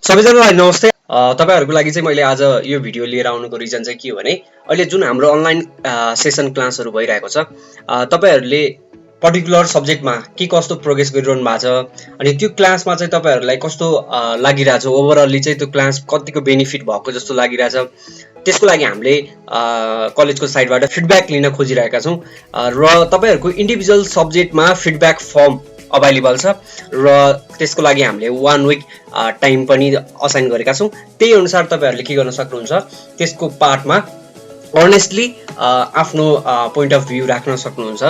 सबैजनालाई नमस्ते। तपाईहरुको लागि चाहिँ मैले आज यो भिडियो लिएर आउनुको रिजन चाहिँ के हो भने अहिले जुन हाम्रो अनलाइन सेसन क्लासहरु भइरहेको छ, तपाईहरुले पर्टिकुलर सब्जेक्टमा के कस्तो प्रोग्रेस गरिरहनु भएको छ अनि त्यो क्लासमा चाहिँ तपाईहरुलाई कस्तो लागिरहेछ, ओभरअली चाहिँ त्यो क्लास कतिको बेनिफिट भएको जस्तो लागिरहेछ, त्यसको लागि हामीले कलेजको साइडबाट फिडब्याक लिन खोजिरहेका छौं र तपाईहरुको इन्डिभिजुअल सब्जेक्टमा फिडब्याक फर्म अभाइलेबल छ र त्यसको लागि हामीले 1 वीक टाइम पनि असाइन गरेका छौं। त्यही अनुसार तपाईहरुले के गर्न सक्नुहुन्छ, त्यसको पार्टमा अनेस्टली आफ्नो पोइन्ट अफ भ्यू राख्न सक्नुहुन्छ।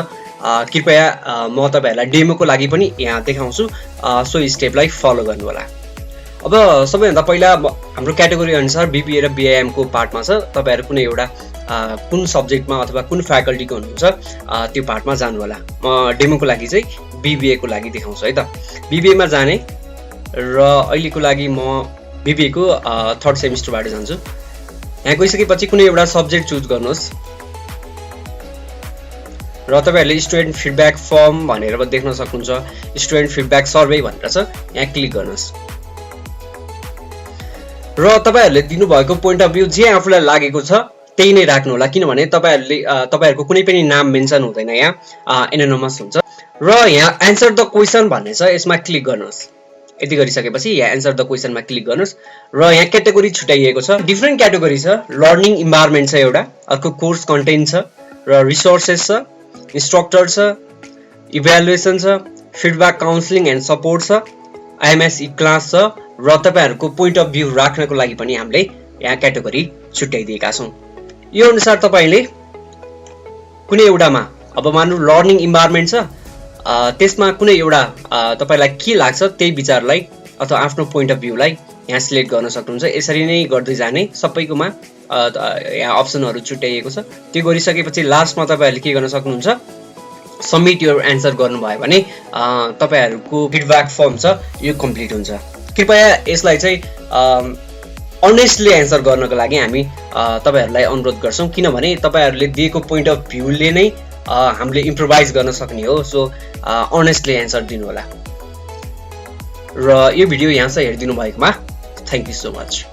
कृपया म तपाईहरुलाई डेमोको लागि पनि यहाँ देखाउँछु, सो स्टेपलाई फलो गर्नु होला। अब सबैभन्दा पहिला हाम्रो क्याटेगोरी अनुसार बीबीए र बीआईएम को पार्टमा छ। तपाईहरु कुनै एउटा कुन सब्जेक्टमा अथवा कुन फ्याकल्टीको हुनुहुन्छ त्यो पार्टमा जानु होला। म डेमोको लागि चाहिँ बीबीए को लागि देखाउँछु है त। बीबीए मा जाने र अहिलेको लागि म बीबीए को थर्ड सेमिस्टरबाट जान्छु। यहाँ गइसकेपछि कुनै एउटा सब्जेक्ट चुज गर्नुहोस् र तपाईहरुले स्टुडेन्ट फिडब्याक फर्म भनेर देख्न सक्नुहुन्छ। स्टुडेन्ट फिडब्याक सर्वे भनेर छ, यहाँ क्लिक गर्नुहोस् र तपाईहरुले दिनुभएको पोइन्ट अफ भ्यू जे आफुलाई लागेको छ त्यही नै राख्नु होला, किनभने तपाईहरुको कुनै पनि नाम मेन्सन हुँदैन, यहाँ एनोनिमस हुन्छ। र यहाँ एन्सर द क्वेशन भन्ने छ, यसमा क्लिक गर्नुहोस्। यति गरिसकेपछि यहाँ एन्सर द क्वेशनमा क्लिक गर्नुहोस् र यहाँ क्याटेगोरी छुटाइएको छ। डिफरेन्ट क्याटेगोरी छ। लर्निङ इन्भाइरोमेन्ट छ एउटा, अर्को कोर्स कन्टेन्ट छ र रिसोर्सेस छ, इन्स्ट्रक्टर छ, इभ्यालुएसन छ, फिडब्याक काउन्सिलिङ एन्ड सपोर्ट छ, आइएमएस क्लास छ र तपाईहरुको पोइन्ट अफ भ्यू राख्नको लागि पनि हामीले यहाँ क्याटेगोरी छुट्याइदिएका छौं। यो अनुसार तपाईले कुनै एउटामा, अब मान्नु लर्निङ इन्भाइरोमेन्ट छ, त्यसमा कुनै एउटा तपाईलाई के लाग्छ त्यही विचारलाई अथवा आफ्नो पोइन्ट अफ भ्यूलाई यहाँ सिलेक्ट गर्न सक्नुहुन्छ। यसरी नै गर्दै जाने, सबैकोमा यहाँ अप्सनहरु छुट्याइएको छ। त्यो गरिसकेपछि लास्टमा तपाईहरुले के गर्न सक्नुहुन्छ, सबमिट योर आन्सर गर्नुभयो भने तपाईहरुको फिडब्याक फर्म छ यो कम्प्लिट हुन्छ। कृपया यसलाई चाहिँ अनेस्टली एन्सर गर्नको लागि हामी तपाईहरुलाई अनुरोध गर्छौं, किनभने तपाईहरुले दिएको पोइन्ट अफ भ्यूले नै हामीले इम्प्रोभाइज गर्न सक्ने हो। सो अनेस्टली एन्सर दिनु होला र यो भिडियो यहाँसम्म हेरिदिनु भएकोमा थ्यांक यू सो मच।